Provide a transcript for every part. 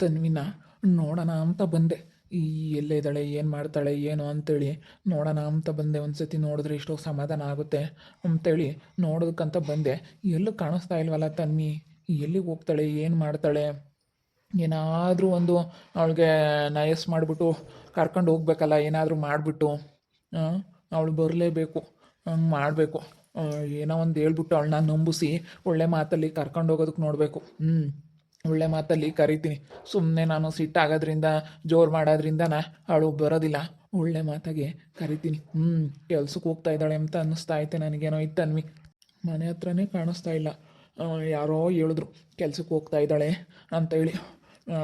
ತನ್ವಿನ ನೋಡೋಣ ಅಂತ ಬಂದೆ. ಈ ಎಲ್ಲೇ ಇದ್ದಾಳೆ, ಏನು ಮಾಡ್ತಾಳೆ ಏನು ಅಂತೇಳಿ ನೋಡೋಣ ಅಂತ ಬಂದೆ. ಒಂದು ಸತಿ ನೋಡಿದ್ರೆ ಎಷ್ಟೋ ಸಮಾಧಾನ ಆಗುತ್ತೆ ಅಂತೇಳಿ ನೋಡೋದಕ್ಕಂತ ಬಂದೆ. ಎಲ್ಲೂ ಕಾಣಿಸ್ತಾ ಇಲ್ವಲ್ಲ ತನ್ವಿ. ಎಲ್ಲಿಗೆ ಹೋಗ್ತಾಳೆ, ಏನು ಮಾಡ್ತಾಳೆ? ಏನಾದರೂ ಒಂದು ಅವಳಿಗೆ ನಯಸ್ ಮಾಡಿಬಿಟ್ಟು ಕರ್ಕೊಂಡು ಹೋಗ್ಬೇಕಲ್ಲ, ಏನಾದರೂ ಮಾಡಿಬಿಟ್ಟು ಅವಳು ಬರಲೇಬೇಕು. ಹಂಗೆ ಮಾಡಬೇಕು. ಏನೋ ಒಂದು ಹೇಳ್ಬಿಟ್ಟು ಅವಳನ್ನ ನಂಬಿಸಿ ಒಳ್ಳೆ ಮಾತಲ್ಲಿ ಕರ್ಕೊಂಡು ಹೋಗೋದಕ್ಕೆ ನೋಡಬೇಕು. ಒಳ್ಳೆ ಮಾತಲ್ಲಿ ಕರಿತೀನಿ. ಸುಮ್ಮನೆ ನಾನು ಸಿಟ್ಟಾಗೋದ್ರಿಂದ ಜೋರು ಮಾಡೋದ್ರಿಂದನ ಅವಳು ಬರೋದಿಲ್ಲ. ಒಳ್ಳೆ ಮಾತಾಗೆ ಕರಿತೀನಿ. ಕೆಲ್ಸಕ್ಕೆ ಹೋಗ್ತಾ ಇದ್ದಾಳೆ ಅಂತ ಅನ್ನಿಸ್ತಾ ಐತೆ ನನಗೇನೋ. ಇತ್ತನ್ವಿ ಮನೆ ಹತ್ರನೇ ಕಾಣಿಸ್ತಾ ಇಲ್ಲ. ಯಾರೋ ಹೇಳಿದ್ರು ಕೆಲ್ಸಕ್ಕೆ ಹೋಗ್ತಾ ಇದ್ದಾಳೆ ಅಂತೇಳಿ.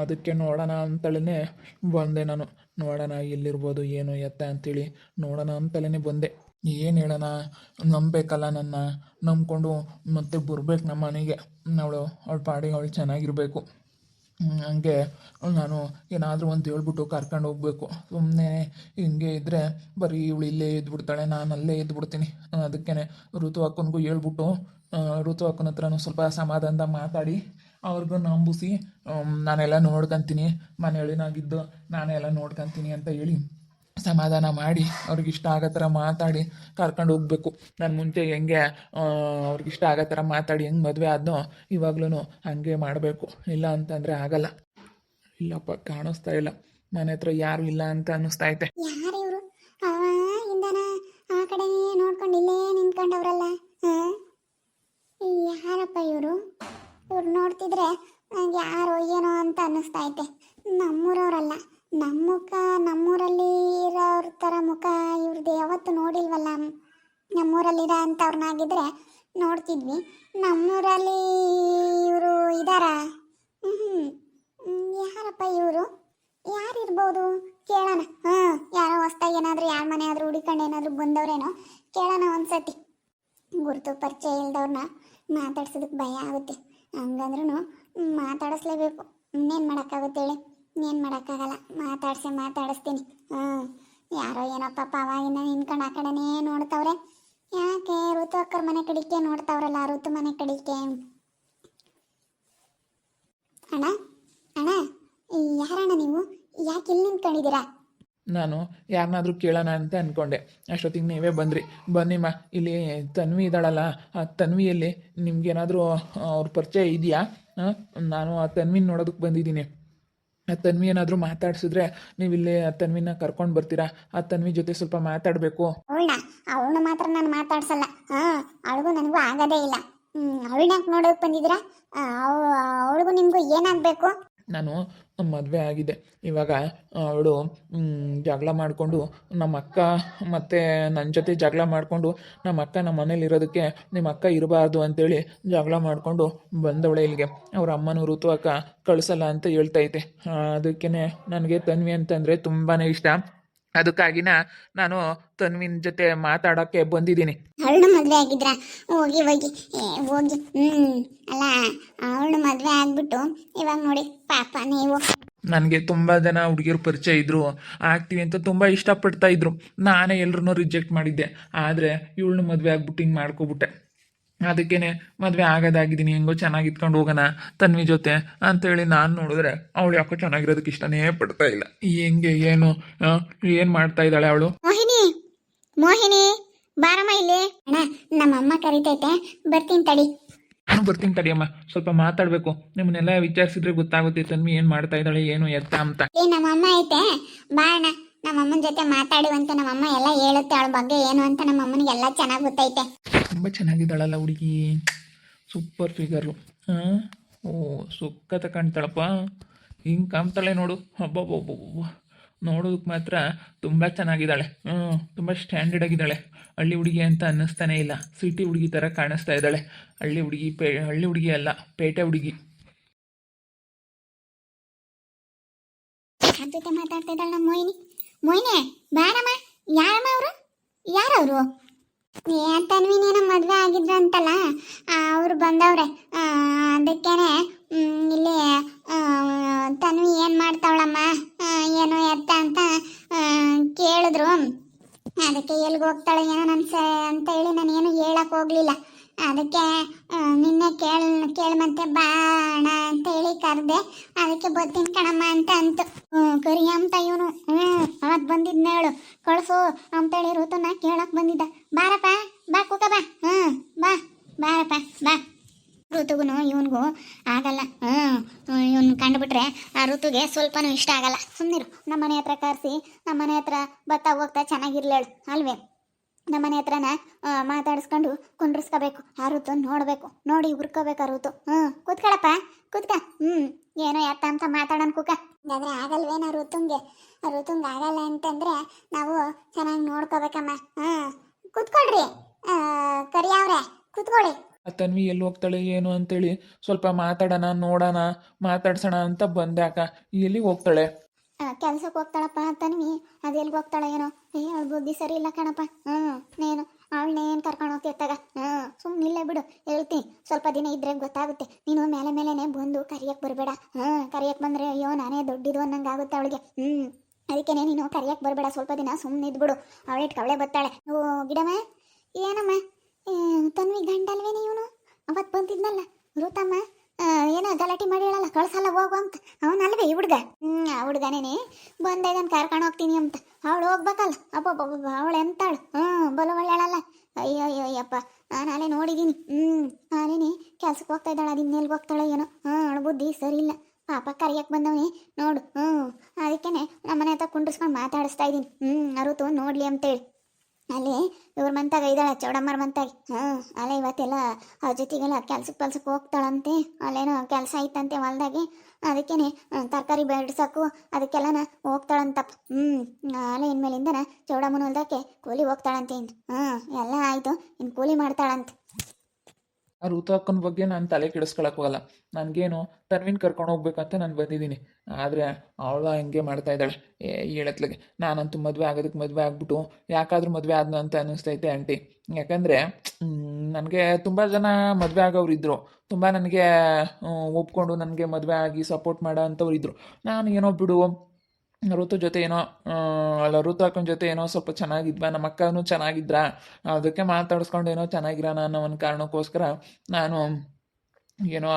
ಅದಕ್ಕೆ ನೋಡೋಣ ಅಂತಲೇ ಬಂದೆ ನಾನು. ನೋಡೋಣ ಎಲ್ಲಿರ್ಬೋದು ಏನು ಎತ್ತ ಅಂತೇಳಿ ನೋಡೋಣ ಅಂತಲೇ ಬಂದೆ. ಏನು ಹೇಳೋಣ, ನಂಬಬೇಕಲ್ಲ, ನನ್ನ ನಂಬ್ಕೊಂಡು ಮತ್ತೆ ಬರ್ಬೇಕು ನಮ್ಮ ಮನೆಗೆ. ಅವಳ ಪಾಡಿಗೆ ಅವಳು ಚೆನ್ನಾಗಿರಬೇಕು. ಹಂಗೆ ನಾನು ಏನಾದರೂ ಒಂದು ಹೇಳ್ಬಿಟ್ಟು ಕರ್ಕೊಂಡು ಹೋಗ್ಬೇಕು. ಸುಮ್ಮನೆ ಹಿಂಗೆ ಇದ್ದರೆ ಬರೀ ಇವಳು ಇಲ್ಲೇ ಇದ್ಬಿಡ್ತಾಳೆ, ನಾನು ಅಲ್ಲೇ ಇದ್ಬಿಡ್ತೀನಿ. ಅದಕ್ಕೇ ಋತು ಅಕ್ಕನಿಗೂ ಹೇಳ್ಬಿಟ್ಟು ಋತು ಅಕ್ಕನ ಹತ್ರನೂ ಸ್ವಲ್ಪ ಸಮಾಧಾನದ ಮಾತಾಡಿ ಅವ್ರಿಗೂ ನಂಬಿಸಿ ನಾನೆಲ್ಲ ನೋಡ್ಕೊತೀನಿ, ಮನೆಯೊಳಗಿನಾಗಿದ್ದು ನಾನೇ ಎಲ್ಲ ನೋಡ್ಕೊತೀನಿ ಅಂತ ಹೇಳಿ ಸಮಾಧಾನ ಮಾಡಿ ಅವ್ರಿಗಿಷ್ಟ ಆಗೋ ಥರ ಮಾತಾಡಿ ಕರ್ಕೊಂಡು ಹೋಗ್ಬೇಕು. ನಾನು ಮುಂಚೆ ಹೆಂಗೆ ಅವ್ರಿಗಿಷ್ಟ ಆಗೋ ಥರ ಮಾತಾಡಿ ಹೆಂಗೆ ಮದುವೆ ಆದ್ನೋ ಇವಾಗ್ಲೂ ಹಾಗೆ ಮಾಡಬೇಕು. ಇಲ್ಲ ಅಂತಂದರೆ ಆಗಲ್ಲ. ಇಲ್ಲಪ್ಪ, ಕಾಣಿಸ್ತಾ ಇಲ್ಲ. ಮನೆ ಹತ್ರ ಯಾರು ಇಲ್ಲ ಅಂತ ಅನ್ನಿಸ್ತಾ ಐತೆ. ಯಾರು ಇವರು? ಇಂದನ ಆ ಕಡೆ ನೋಡ್ಕೊಂಡು ಇಲ್ಲೇ ನಿಂತ್ಕೊಂಡವ್ರಲ್ಲ. ಯಾರಪ್ಪ ಇವರು? ಇವ್ರು ನೋಡ್ತಿದ್ರೆ ಯಾರೋ ಏನೋ ಅಂತ ಅನ್ನಿಸ್ತಾ ಐತೆ. ನಮ್ಮೂರವರಲ್ಲ. ನಮ್ಮ ಮುಖ ನಮ್ಮೂರಲ್ಲಿ ಇರೋರ ಥರ ಮುಖ ಇವ್ರದ್ದು ಯಾವತ್ತು ನೋಡಿಲ್ವಲ್ಲ. ನಮ್ಮೂರಲ್ಲಿರೋ ಅಂಥವ್ರನ್ನಾಗಿದ್ರೆ ನೋಡ್ತಿದ್ವಿ. ನಮ್ಮೂರಲ್ಲಿ ಇವರು ಇದ್ದಾರಾ? ಯಾರಪ್ಪ ಇವರು? ಯಾರಿರ್ಬೋದು? ಕೇಳೋಣ. ಯಾರೋ ಹೊಸ್ದಾಗಿ ಏನಾದರೂ ಯಾರ ಮನೆ ಆದರೂ ಹುಡುಕೊಂಡು ಏನಾದರೂ ಬಂದವ್ರೇನೋ ಕೇಳೋಣ ಒಂದ್ಸತಿ. ಗುರುತು ಪರಿಚಯ ಇಲ್ದವ್ರನ್ನ ಮಾತಾಡ್ಸೋದಕ್ಕೆ ಭಯ ಆಗುತ್ತೆ. ಹಂಗಂದ್ರೂ ಮಾತಾಡಿಸ್ಲೇಬೇಕು. ಇನ್ನೇನು ಮಾಡೋಕ್ಕಾಗುತ್ತೆ ಹೇಳಿ? ಇನ್ನೇನು ಮಾಡೋಕ್ಕಾಗಲ್ಲ. ಮಾತಾಡಿಸ್ತೀನಿ. ಯಾರೋ ಏನಪ್ಪ ಅವಾಗಿಂದ ನಿಂತ್ಕೊಂಡು ಆ ಕಡೆನೇ ನೋಡ್ತಾವ್ರೆ. ಯಾಕೆ? ಋತು ಅಕ್ಕರ ಮನೆ ಕಡಿಕೆ ನೋಡ್ತಾವ್ರಲ್ಲ, ಋತು ಮನೆ ಕಡಿಕೆ. ಅಣ್ಣ ಅಣ್ಣ, ಯಾರಣ್ಣ ನೀವು? ಯಾಕೆ ಇಲ್ಲಿ ನಿಂತ್ಕೊಂಡಿದ್ದೀರಾ? ನಾನು ಯಾರನ್ನಾದ್ರೂ ಕೇಳೋಣ ಅಂತ ಅಂದ್ಕೊಂಡೆ. ಅಷ್ಟೊತ್ತಿಗೆ ನೀವೇ ಬಂದ್ರಿ. ಬನ್ನಿಮ್ಮ, ಇಲ್ಲಿ ತನ್ವಿ ಇದ್ದಾಳಲ್ಲ, ಆ ತನ್ವಿಯಲ್ಲಿ ನಿಮ್ಗೇನಾದರೂ ಅವ್ರ ಪರಿಚಯ ಇದೆಯಾ? ನಾನು ಆ ತನ್ವಿನ ನೋಡೋದಕ್ಕೆ ಬಂದಿದ್ದೀನಿ. ಆ ತನ್ವಿ ಏನಾದರೂ ಮಾತಾಡ್ಸಿದ್ರೆ ನೀವು ಇಲ್ಲಿ ಆ ತನ್ವಿನ ಕರ್ಕೊಂಡು ಬರ್ತೀರಾ? ಆ ತನ್ವಿ ಜೊತೆ ಸ್ವಲ್ಪ ಮಾತಾಡಬೇಕು. ಅವಳನ್ನ ಮಾತ್ರ ನಾನು ಮಾತಾಡ್ಸಲ್ಲ. ಅವಳಿಗೂ ನನಗೂ ಆಗೋದೇ ಇಲ್ಲ. ಅವಳನ್ನ ನೋಡೋಕೆ ಬಂದಿದ್ದೀರಾ? ಅವಳಿಗೂ ನಿಮಗೂ ಏನಾಗಬೇಕು? ನಾನು ಮದುವೆ ಆಗಿದೆ. ಇವಾಗ ಅವಳು ಜಗಳ ಮಾಡಿಕೊಂಡು ನಮ್ಮ ಅಕ್ಕ ಮತ್ತು ನನ್ನ ಜೊತೆ ಜಗಳ ಮಾಡಿಕೊಂಡು ನಮ್ಮ ಅಕ್ಕ ನಮ್ಮ ಮನೇಲಿ ಇರೋದಕ್ಕೆ ನಿಮ್ಮ ಅಕ್ಕ ಇರಬಾರ್ದು ಅಂತೇಳಿ ಜಗಳ ಮಾಡಿಕೊಂಡು ಬಂದವಳೆ ಇಲ್ಲಿಗೆ. ಅವ್ರ ಅಮ್ಮನೂ ಋತು ಅಕ್ಕ ಕಳಿಸಲ್ಲ ಅಂತ ಹೇಳ್ತೈತೆ. ಅದಕ್ಕೇ ನನಗೆ ತನ್ವಿ ಅಂತಂದರೆ ತುಂಬಾ ಇಷ್ಟ. ಅದಕ್ಕಾಗಿನ ನಾನು ತನ್ವಿನ ಜೊತೆ ಮಾತಾಡೋಕ್ಕೆ ಬಂದಿದ್ದೀನಿ. ಅವಳು ಮದುವೆ ಆಗಿದ್ರ? ಹೋಗಿ ಹೋಗಿ ಹೋಗಿ. ಅಲ್ಲ, ಅವಳು ಮದುವೆ ಆಗ್ಬಿಟ್ಟು ಇವಾಗ ನೋಡಿ ಪಾಪ ನೀವು. ನನಗೆ ತುಂಬ ಜನ ಹುಡುಗಿಯರು ಪರಿಚಯ ಇದ್ದರು, ಆಗ್ತೀವಿ ಅಂತ ತುಂಬ ಇಷ್ಟಪಡ್ತಾ ಇದ್ರು. ನಾನೇ ಎಲ್ಲರೂ ರಿಜೆಕ್ಟ್ ಮಾಡಿದ್ದೆ. ಆದರೆ ಇವಳನ್ನ ಮದುವೆ ಆಗ್ಬಿಟ್ಟು ಹಿಂಗೆ ಮಾಡ್ಕೊಬಿಟ್ಟೆ. ಅದಕ್ಕೇ ಮದುವೆ ಆಗೋದಾಗಿದ್ದೀನಿ. ಹೆಂಗೋ ಚೆನ್ನಾಗಿ ಇಟ್ಕೊಂಡು ಹೋಗೋಣ ತನ್ವಿ ಜೊತೆ ಅಂತೇಳಿ ನಾನು ನೋಡಿದ್ರೆ ಅವಳು ಯಾಕೋ ಚೆನ್ನಾಗಿರೋದಕ್ಕೆ ಇಷ್ಟನೇ ಪಡ್ತಾ ಇಲ್ಲ. ಹೆಂಗೆ ಏನು ಮಾಡ್ತಾ ಇದ್ದಾಳೆ ಅವಳು? ಮೋಹಿನಿ ಬಾರಮ್ಮ ಇಲ್ಲಿ. ಅಣ್ಣ, ನಮ್ಮಮ್ಮ ಕರಿತೈತೆ, ಬರ್ತೀನಿ ತಡಿ. ನಾನು ಬರ್ತೀನಿ ತಡಿಯಮ್ಮ, ಸ್ವಲ್ಪ ಮಾತಾಡಬೇಕು. ನಿಮ್ಮನ್ನೆಲ್ಲ ವಿಚಾರಿಸಿದ್ರೆ ಗೊತ್ತಾಗುತ್ತೆ ತನ್ವಿ ಏನು ಮಾಡ್ತಾ ಇದ್ದಾಳೆ ಏನು ಎತ್ತ ಅಂತ. ನಮ್ಮಮ್ಮ ಐತೆ, ಬಾ ಅಣ್ಣ. ನಮ್ಮಮ್ಮನ ಜೊತೆ ಮಾತಾಡುವಂತ ನಮ್ಮಮ್ಮ ಎಲ್ಲ ಹೇಳುತ್ತೆ ಅವಳ ಬಗ್ಗೆ ಏನು ಅಂತ. ನಮ್ಮಮ್ಮನಿಗೆ ಎಲ್ಲ ಚೆನ್ನಾಗಿ ಗೊತ್ತೈತೆ. ತುಂಬ ಚೆನ್ನಾಗಿದ್ದಾಳಲ್ಲ ಹುಡುಗಿ, ಸೂಪರ್ ಫಿಗರು. ಓ, ಸುಕ್ಕತ್ತ ಕಾಣ್ತಾಳಪ್ಪ. ಹಿಂಗೆ ಕಾಣ್ತಾಳೆ ನೋಡು. ಹಬ್ಬ ನೋಡೋದಕ್ಕೆ ಮಾತ್ರ ತುಂಬ ಚೆನ್ನಾಗಿದ್ದಾಳೆ. ತುಂಬ ಸ್ಟ್ಯಾಂಡರ್ಡ್ ಆಗಿದ್ದಾಳೆ. ಹಳ್ಳಿ ಹುಡುಗಿ ಅಂತ ಅನ್ನಿಸ್ತಾನೆ ಇಲ್ಲ. ಸಿಟಿ ಹುಡುಗಿ ಥರ ಕಾಣಿಸ್ತಾ ಇದ್ದಾಳೆ. ಹಳ್ಳಿ ಹುಡುಗಿ ಅಲ್ಲ, ಪೇಟೆ ಹುಡುಗಿ. ಜೊತೆ ಮಾತಾಡ್ತಾ ಇದ್ದಾಳೆ ನಮ್ಮ ಮೊಯ್ನೆ. ಬಾರಮ್ಮ. ಯಾರಮ್ಮ ಅವರು? ಯಾರವರು? ತನ್ವಿನೇನ ಮದುವೆ ಆಗಿದ್ರು ಅಂತಲ್ಲ, ಅವರು ಬಂದವ್ರೆ. ಅದಕ್ಕೇನೆ ಇಲ್ಲಿ ತನ್ವಿ ಏನು ಮಾಡ್ತಾವಳಮ್ಮ ಏನು ಎತ್ತ ಅಂತ ಕೇಳಿದ್ರು. ಅದಕ್ಕೆ ಎಲ್ಲಿಗೆ ಹೋಗ್ತಾಳೆ ಏನೋ ಅಂತ ಹೇಳಿ ನಾನು ಏನು ಹೇಳಕ್ಕೆ ಹೋಗಲಿಲ್ಲ. ಅದಕ್ಕೆ ನಿನ್ನೆ ಕೇಳ ಮತ್ತೆ ಬಾಣ ಅಂತ ಹೇಳಿ ಕರೆದೆ. ಅದಕ್ಕೆ ಬರ್ತೀನಿ ಕಣಮ್ಮ ಅಂತ ಅಂತು. ಕರಿ ಅಂತ ಇವನು ಅವತ್ತು ಬಂದಿದ್ನ ಹೇಳು ಕಳ್ಸು ಅಂತೇಳಿ ಋತುನ ಕೇಳಕ್ ಬಂದಿದ್ದ. ಬಾರಪ್ಪ ಬಾ ಕುಕ ಬಾ ಬಾ ಬಾರಪ್ಪ ಬಾ. ಋತುಗೂ ಇವನಿಗೂ ಆಗಲ್ಲ. ಇವನ್ ಕಂಡುಬಿಟ್ರೆ ಆ ಋತುಗೆ ಸ್ವಲ್ಪನೂ ಇಷ್ಟ ಆಗಲ್ಲ. ಸುಮ್ಮನಿರು, ನಮ್ಮನೆ ಹತ್ರ ಕರೆಸಿ ನಮ್ಮನೆ ಹತ್ರ ಬರ್ತಾ ಹೋಗ್ತಾ ಚೆನ್ನಾಗಿರ್ಲೇಳು ಅಲ್ವೇ. ನಮ್ಮನೆ ಹತ್ರನ ಮಾತಾಡಿಸ್ಕೊಂಡು ಕುಂಡ್ರಿಸ್ಕೋಬೇಕು. ಆ ಋತು ನೋಡಬೇಕು, ನೋಡಿ ಹುರ್ಕೋಬೇಕು ಆ ಋತು. ಕೂತ್ಕೊಳಪ್ಪ ಕೂತ್ಕ. ಏನೋ ಎತ್ತ ಅಂತ ಮಾತಾಡೋಣ ಕುಕ. ಆದರೆ ಆಗಲ್ವೇನೋ ಋತುಂಗೆ ಆಗಲ್ಲ ಅಂತಂದ್ರೆ ನಾವು ಚೆನ್ನಾಗಿ ನೋಡ್ಕೋಬೇಕಮ್ಮ. ಕೂತ್ಕೊಳ್ರಿ ಕರಿಯವ್ರೆ, ಕೂತ್ಕೊಳ್ಳಿ. ಆ ತನ್ವಿ ಎಲ್ಲಿ ಹೋಗ್ತಾಳೆ ಏನು ಅಂತೇಳಿ ಸ್ವಲ್ಪ ಮಾತಾಡೋಣ ನೋಡೋಣ ಮಾತಾಡ್ಸೋಣ ಅಂತ ಬಂದೆ ಅಕ್ಕ. ಎಲ್ಲಿಗೆ ಹೋಗ್ತಾಳೆ? ಕೆಲ್ಸಕ್ಕೆ ಹೋಗ್ತಾಳಪ್ಪ ತನ್ವಿ. ಅದು ಎಲ್ಲಿಗೆ ಹೋಗ್ತಾಳೆ ಏನೋ. ಅವಳ ಬುದ್ಧಿ ಸರಿ ಇಲ್ಲ ಕಣಪ್ಪ. ನೀನು ಅವಳನ್ನೇನು ಕರ್ಕೊಂಡು ಹೋಗ್ತಿರ್ತಾಗ. ಸುಮ್ಮನಿಲ್ಲೇ ಬಿಡು, ಹೇಳ್ತೀನಿ. ಸ್ವಲ್ಪ ದಿನ ಇದ್ರೆ ಗೊತ್ತಾಗುತ್ತೆ. ನೀನು ಮೇಲೆ ಮೇಲೆನೆ ಬಂದು ಕರಿಯಕ್ಕೆ ಬರಬೇಡ. ಕರಿಯಕ್ಕೆ ಬಂದರೆ ಅಯ್ಯೋ ನಾನೇ ದೊಡ್ಡಿದು ಅನ್ನಂಗೆ ಆಗುತ್ತೆ ಅವಳಿಗೆ. ಅದಕ್ಕೇನೆ ನೀನು ಕರಿಯಕ್ಕೆ ಬರಬೇಡ. ಸ್ವಲ್ಪ ದಿನ ಸುಮ್ಮನೆ ಇದ್ಬಿಡು. ಅವಳಿಟ್ಟು ಅವಳೇ ಬರ್ತಾಳೆ. ಓ ಗಿಡಮ್ಮ, ಏನಮ್ಮ ತನ್ವಿ ಗಂಡಲ್ವೇನೆ ಇವನು? ಅವತ್ತು ಬಂದಿದ್ನಲ್ಲ ಋತಮ್ಮ, ಏನೋ ಗಲಾಟೆ ಮಾಡಿ ಹೇಳಲ್ಲ, ಕಳ್ಸಲ್ಲ ಹೋಗು ಅಂತ. ಅವನಲ್ವೇ ಈ ಹುಡುಗ? ಆ ಹುಡುಗನೇನೆ ಬಂದ ಇದನ್ನು ಕರ್ಕೊಂಡು ಹೋಗ್ತೀನಿ ಅಂತ. ಅವಳು ಹೋಗ್ಬೇಕಲ್ಲ. ಅಬ್ಬಬ್ಬ ಅವಳು ಎಂತಾಳು? ಬಲು ಒಳ್ಳೆಯಳಲ್ಲ. ಅಯ್ಯೋ ಅಯ್ಯೋ ಅಯ್ಯಪ್ಪ, ನಾನು ಅಲ್ಲೇ ನೋಡಿದ್ದೀನಿ. ಅಲ್ಲೇನೆ ಕೆಲ್ಸಕ್ಕೆ ಹೋಗ್ತಾ ಇದ್ದಾಳೆ. ಅದು ಇನ್ನೆಲ್ಗೆ ಹೋಗ್ತಾಳೆ ಏನೋ. ಅವಳು ಬುದ್ಧಿ ಸರಿ ಇಲ್ಲ. ಪಾಪ ಕರಿಯಕ್ಕೆ ಬಂದವನಿ ನೋಡು. ಅದಕ್ಕೇನೆ ನಮ್ಮನೆ ಹತ್ರ ಕುಂಡ್ರಿಸ್ಕೊಂಡು ಮಾತಾಡಿಸ್ತಾ ಇದ್ದೀನಿ. ಅರುತು ನೋಡ್ಲಿ ಅಂತೇಳಿ. ಅಲ್ಲಿ ಇವ್ರ ಮಂತಾಗ ಇದ್ದಾಳೆ, ಚೌಡಮ್ಮರ ಮಂತಾಗಿ. ಅಲ್ಲೇ ಇವತ್ತೆಲ್ಲ ಅವ್ರ ಜೊತೆಗೆಲ್ಲ ಕೆಲ್ಸಕ್ಕೆ ಹೋಗ್ತಾಳಂತೆ. ಅಲ್ಲೇನೋ ಕೆಲಸ ಐತಂತೆ ಹೊಲ್ದಾಗೆ. ಅದಕ್ಕೇನೆ ತರಕಾರಿ ಬೆಳೆಸೋಕ್ಕೂ ಅದಕ್ಕೆಲ್ಲನ ಹೋಗ್ತಾಳಂತಪ್ಪ. ಅಲ್ಲೇ ಇನ್ಮೇಲಿಂದನ ಚೌಡಮ್ಮನ ಹೊಲ್ದಕ್ಕೆ ಕೂಲಿ ಹೋಗ್ತಾಳಂತೆ. ಎಲ್ಲ ಆಯಿತು, ಇನ್ನು ಕೂಲಿ ಮಾಡ್ತಾಳಂತೆ. ಆ ಋತು ಅಕ್ಕನ ಬಗ್ಗೆ ನಾನು ತಲೆ ಕೆಡಿಸ್ಕೊಳಕ್ ಹೋಗಲ್ಲ. ನನಗೇನು ತನ್ವಿನ ಕರ್ಕೊಂಡು ಹೋಗ್ಬೇಕಂತ ನಾನು ಬಂದಿದ್ದೀನಿ. ಆದರೆ ಅವಳು ಹಂಗೆ ಮಾಡ್ತಾ ಇದ್ದಾಳೆ. ಹೇಳತ್ಲಿಗೆ ನಾನಂತೂ ಮದುವೆ ಆಗೋದಕ್ಕೆ ಮದುವೆ ಆಗ್ಬಿಟ್ಟು ಯಾಕಾದ್ರೂ ಮದುವೆ ಆದ್ನ ಅಂತ ಅನ್ನಿಸ್ತೈತೆ ಆಂಟಿ. ಯಾಕಂದರೆ ನನಗೆ ತುಂಬ ಜನ ಮದುವೆ ಆಗೋರು ಇದ್ದರು. ತುಂಬ ನನಗೆ ಒಪ್ಕೊಂಡು ನನಗೆ ಮದುವೆ ಆಗಿ ಸಪೋರ್ಟ್ ಮಾಡೋ ಅಂಥವ್ರು ಇದ್ದರು. ನಾನು ಏನೋ ಬಿಡು ಋತು ಜೊತೆ ಏನೋ ಅಲ್ಲ ಋತು ಅಕ್ಕನ ಜೊತೆ ಏನೋ ಸ್ವಲ್ಪ ಚೆನ್ನಾಗಿದ್ವಾ, ನಮ್ಮ ಅಕ್ಕನೂ ಚೆನ್ನಾಗಿದ್ರ, ಅದಕ್ಕೆ ಮಾತಾಡಿಸ್ಕೊಂಡು ಏನೋ ಚೆನ್ನಾಗಿರೋಣ ಅನ್ನೋ ಒಂದು ಕಾರಣಕ್ಕೋಸ್ಕರ ನಾನು ಏನೋ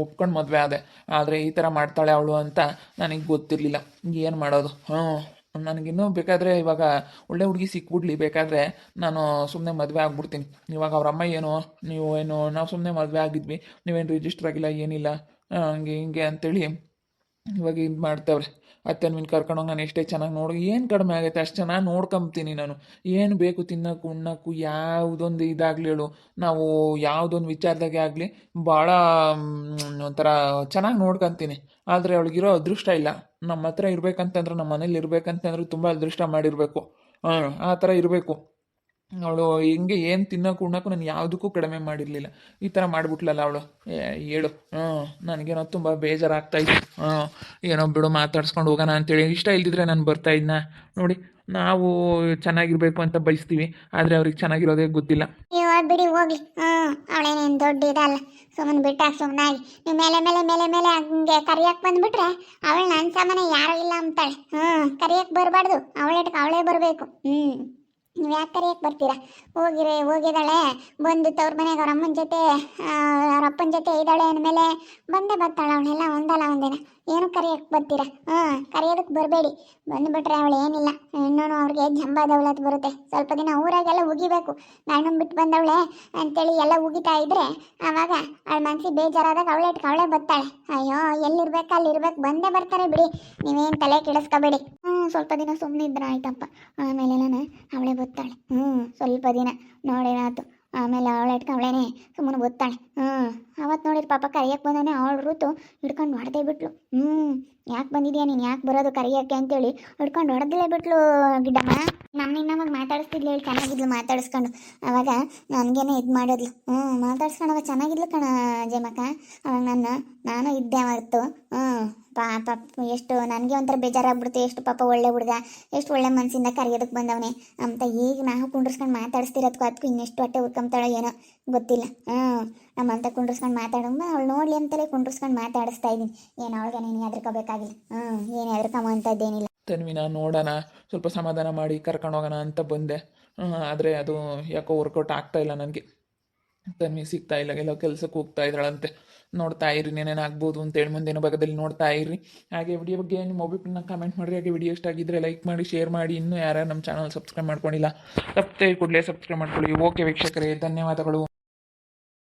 ಒಪ್ಕೊಂಡು ಮದುವೆ ಆದೆ. ಆದರೆ ಈ ಥರ ಮಾಡ್ತಾಳೆ ಅವಳು ಅಂತ ನನಗೆ ಗೊತ್ತಿರಲಿಲ್ಲ. ಏನು ಮಾಡೋದು? ನನಗಿನ್ನೂ ಬೇಕಾದರೆ ಇವಾಗ ಒಳ್ಳೆ ಹುಡುಗಿ ಸಿಕ್ಬಿಡ್ಲಿ, ಬೇಕಾದರೆ ನಾನು ಸುಮ್ಮನೆ ಮದುವೆ ಆಗ್ಬಿಡ್ತೀನಿ. ಇವಾಗ ಅವ್ರ ಅಮ್ಮ ಏನು ನಾವು ಸುಮ್ಮನೆ ಮದುವೆ ಆಗಿದ್ವಿ, ನೀವೇನು ರಿಜಿಸ್ಟರ್ ಆಗಿಲ್ಲ ಏನಿಲ್ಲ ಹಂಗೆ ಹಿಂಗೆ ಅಂತೇಳಿ ಇವಾಗ ಇದು ಮಾಡ್ತಾವ್ರೆ. ಅತ್ತನ್ವಿನ ಕರ್ಕೊಂಡೋಗಿ ನಾನು ಎಷ್ಟೇ ಚೆನ್ನಾಗಿ ಏನು ಕಡಿಮೆ ಆಗೈತೆ ಅಷ್ಟು ಚೆನ್ನಾಗಿ ನೋಡ್ಕೊಂತೀನಿ ನಾನು. ಏನು ಬೇಕು ತಿನ್ನೋಕ್ಕೂ ಉಣ್ಣೋಕ್ಕೂ ಯಾವುದೊಂದು ಇದಾಗಲಿ ಹೇಳು, ನಾವು ಯಾವುದೊಂದು ವಿಚಾರದಾಗೆ ಆಗಲಿ ಭಾಳ ಒಂಥರ ಚೆನ್ನಾಗಿ ನೋಡ್ಕೊತೀನಿ. ಆದರೆ ಅವಳಿಗಿರೋ ಅದೃಷ್ಟ ಇಲ್ಲ. ನಮ್ಮ ಹತ್ರ ಇರಬೇಕಂತಂದ್ರೆ, ನಮ್ಮ ಮನೇಲಿ ಇರಬೇಕಂತಂದ್ರೆ ತುಂಬ ಅದೃಷ್ಟ ಮಾಡಿರಬೇಕು. ಆ ಥರ ಇರಬೇಕು. ಅವಳು ಹಿಂಗೆ ಏನು ತಿನ್ನೋಕ್ಕೂ ಉಣ್ಣೋಕ್ಕೂ ನಾನು ಯಾವುದಕ್ಕೂ ಕಡಿಮೆ ಮಾಡಿರಲಿಲ್ಲ. ಈ ಥರ ಮಾಡಿಬಿಟ್ಲಲ್ಲ ಅವಳು. ಹೇಳು. ನನಗೇನೋ ತುಂಬ ಬೇಜಾರಾಗ್ತಾಯಿತ್ತು. ಏನೋ ಬಿಡು ಮಾತಾಡ್ಸ್ಕೊಂಡು ಹೋಗೋಣ ಅಂತೇಳಿ. ಇಷ್ಟ ಇಲ್ದಿದ್ರೆ ನಾನು ಬರ್ತಾಯಿದ್ನ. ನೋಡಿ, ನಾವು ಚೆನ್ನಾಗಿರ್ಬೇಕು ಅಂತ ಬಯಸ್ತೀವಿ, ಆದರೆ ಅವ್ರಿಗೆ ಚೆನ್ನಾಗಿರೋದೇ ಗೊತ್ತಿಲ್ಲ. ಬಿಡಿ ಹೋಗ್ಲಿ. ಅವಳೇನೇನು ದೊಡ್ಡ ಇದಲ್ಲ. ಸುಮ್ಮನೆ ಬಿಟ್ಟಾಗ ಸುಮ್ಮನಾಗಿ ನೀವು ಮೇಲೆ ಮೇಲೆ ಮೇಲೆ ಮೇಲೆ ಹಂಗೆ ಕರಿಯಕ್ಕೆ ಬಂದ್ಬಿಟ್ರೆ ಅವಳು ನನ್ನ ಸಾಮಾನೆ ಯಾರೂ ಇಲ್ಲ ಅಂತಾಳೆ. ಕರಿಯಕ್ಕೆ ಬರಬಾರ್ದು, ಅವಳೇ ಬರಬೇಕು. ನೀವು ಯಾಕೆ ಕರಿಯಕ್ಕೆ ಬರ್ತೀರಾ? ಹೋಗಿದ್ದಾಳೆ, ಬಂದು ತವ್ರ ಮನೆಗೆ ಅವ್ರ ಅಮ್ಮನ ಜೊತೆ ಅವ್ರ ಅಪ್ಪನ ಜೊತೆ ಇದ್ದಾಳೆ ಅಂದಮೇಲೆ ಬಂದೇ ಬರ್ತಾಳೆ ಅವಳೆಲ್ಲ. ಒಂದಲ್ಲ ಒಂದಿನ ಏನು ಕರಿಯಕ್ಕೆ ಬರ್ತೀರಾ? ಕರಿಯೋದಕ್ಕೆ ಬರಬೇಡಿ. ಬಂದುಬಿಟ್ರೆ ಅವಳು ಏನಿಲ್ಲ, ಇನ್ನೂ ಅವ್ರಿಗೆ ಜಂಬ ದೌಲತ್ ಬರುತ್ತೆ. ಸ್ವಲ್ಪ ದಿನ ಊರಾಗೆಲ್ಲ ಉಗಿಬೇಕು. ಗಂಡನ ಬಿಟ್ಟು ಬಂದವಳೆ ಅಂತೇಳಿ ಎಲ್ಲ ಉಗಿತಾ ಇದ್ರೆ ಆವಾಗ ಅವಳ ಮನಸ್ಸಿಗೆ ಬೇಜಾರಾದಾಗ ಅವಳೇ ಬರ್ತಾಳೆ. ಅಯ್ಯೋ ಎಲ್ಲಿರ್ಬೇಕು ಅಲ್ಲಿರ್ಬೇಕು, ಬಂದೇ ಬರ್ತಾರೆ ಬಿಡಿ, ನೀವೇನು ತಲೆ ಕೆಡಿಸ್ಕೋಬೇಡಿ. ಸ್ವಲ್ಪ ದಿನ ಸುಮ್ಮನೆ ಇದ್ರೆ ಆಯ್ತಪ್ಪ. ಆಮೇಲೆಲ್ಲ ಅವಳೇ ಬರ್ತಾಳೆ. ಸ್ವಲ್ಪ ದಿನ ನೋಡೇನಾಯ್ತು. ಆಮೇಲೆ ಅವಳೇನೆ ಸುಮ್ಮನೆ ಬರ್ತಾಳೆ. ಅವತ್ತು ನೋಡಿರಿ ಪಾಪ ಕರಿಯಕ್ಕೆ ಬಂದಾನೆ ಅವಳು ಋತು ಹಿಡ್ಕೊಂಡು ಹೊಡೆದೇ ಬಿಟ್ಲು. ಯಾಕೆ ಬಂದಿದ್ಯಾ ನೀನು, ಯಾಕೆ ಬರೋದು ಕರಿಯಕ್ಕೆ ಅಂತೇಳಿ ಹಿಡ್ಕೊಂಡು ಹೊಡೆದಲೇ ಬಿಟ್ಲು ಗಿಡ್ಡಮ್ಮ. ನಮ್ಮವಾಗ ಮಾತಾಡಿಸ್ತಿದ್ಲು, ಹೇಳಿ ಚೆನ್ನಾಗಿದ್ಲು ಮಾತಾಡಿಸ್ಕೊಂಡು. ಅವಾಗ ನನಗೇನೆ ಇದು ಮಾಡಿದ್ಲು. ಮಾತಾಡ್ಸ್ಕೊಂಡು ಅವಾಗ ಚೆನ್ನಾಗಿದ್ಲು ಕಣ ಜಮಕ. ಅವಾಗ ನಾನು ಇದ್ದೆ ಅವತ್ತು. ಪಾಪ ಎಷ್ಟು ನನಗೆ ಒಂಥರ ಬೇಜಾರಾಗ್ಬಿಡ್ತು. ಎಷ್ಟು ಪಾಪ ಒಳ್ಳೆ ಹುಡುಗ, ಎಷ್ಟು ಒಳ್ಳೆ ಮನಸ್ಸಿಂದ ಕರೆಯೋದಕ್ಕೆ ಬಂದವನೇ ಅಂತ. ಈಗ ನಾವು ಕುಂಡ್ರಿಸ್ಕೊಂಡು ಮಾತಾಡಿಸ್ತಿರೋದಕ್ಕೂ ಅದಕ್ಕೂ ಇನ್ನೆಷ್ಟು ಹೊಟ್ಟೆ ಉಳ್ಕೊಂತಾಳೋ ಏನೋ ಗೊತ್ತಿಲ್ಲ. ನಮ್ಮಂತ ಕುಂಡ್ರಿಸ್ಕೊಂಡು ಮಾತಾಡೋಂಬ ಅವಳು ನೋಡಲಿ ಅಂತಲೇ ಕುಂಡ್ರಿಸ್ಕೊಂಡು ಮಾತಾಡಿಸ್ತಾ ಇದ್ದೀನಿ. ಏನು ಅವಳಿಗೆ ನೀನು ಹೆದರ್ಕೋಬೇಕಾಗಿಲ್ಲ. ಏನು ಹೆದರ್ಕೊಂಬಂಥದ್ದೇನಿಲ್ಲ. ತನ್ವಿನ ನೋಡೋಣ, ಸ್ವಲ್ಪ ಸಮಾಧಾನ ಮಾಡಿ ಕರ್ಕೊಂಡು ಹೋಗೋಣ ಅಂತ ಬಂದೆ. ಆದರೆ ಅದು ಯಾಕೋ ವರ್ಕೌಟ್ ಆಗ್ತಾಯಿಲ್ಲ ನನಗೆ. ತನ್ವಿ ಸಿಗ್ತಾ ಇಲ್ಲ, ಎಲ್ಲೋ ಕೆಲಸಕ್ಕೆ ಹೋಗ್ತಾ ಇದ್ದಾಳಂತೆ. ನೋಡ್ತಾ ಇರಿ ಏನೇನು ಆಗ್ಬೋದು ಅಂತೇಳಿ ಮುಂದಿನ ಭಾಗದಲ್ಲಿ ನೋಡ್ತಾ ಇರಿ. ಹಾಗೆ ವಿಡಿಯೋ ಬಗ್ಗೆ ನಿಮ್ಮ ಒಪಿನಿಯನ್ನ ಕಮೆಂಟ್ ಮಾಡಿರಿ. ಹಾಗೆ ವಿಡಿಯೋ ಇಷ್ಟ ಆಗಿದ್ದರೆ ಲೈಕ್ ಮಾಡಿ, ಶೇರ್ ಮಾಡಿ. ಇನ್ನೂ ಯಾರು ನಮ್ಮ ಚಾನಲ್ ಸಬ್ಸ್ಕ್ರೈಬ್ ಮಾಡ್ಕೊಂಡಿಲ್ಲ, ತಪ್ಪದೆ ಕೂಡಲೇ ಸಬ್ಸ್ಕ್ರೈಬ್ ಮಾಡ್ಕೊಳ್ಳಿ. ಓಕೆ ವೀಕ್ಷಕರೇ, ಧನ್ಯವಾದಗಳು.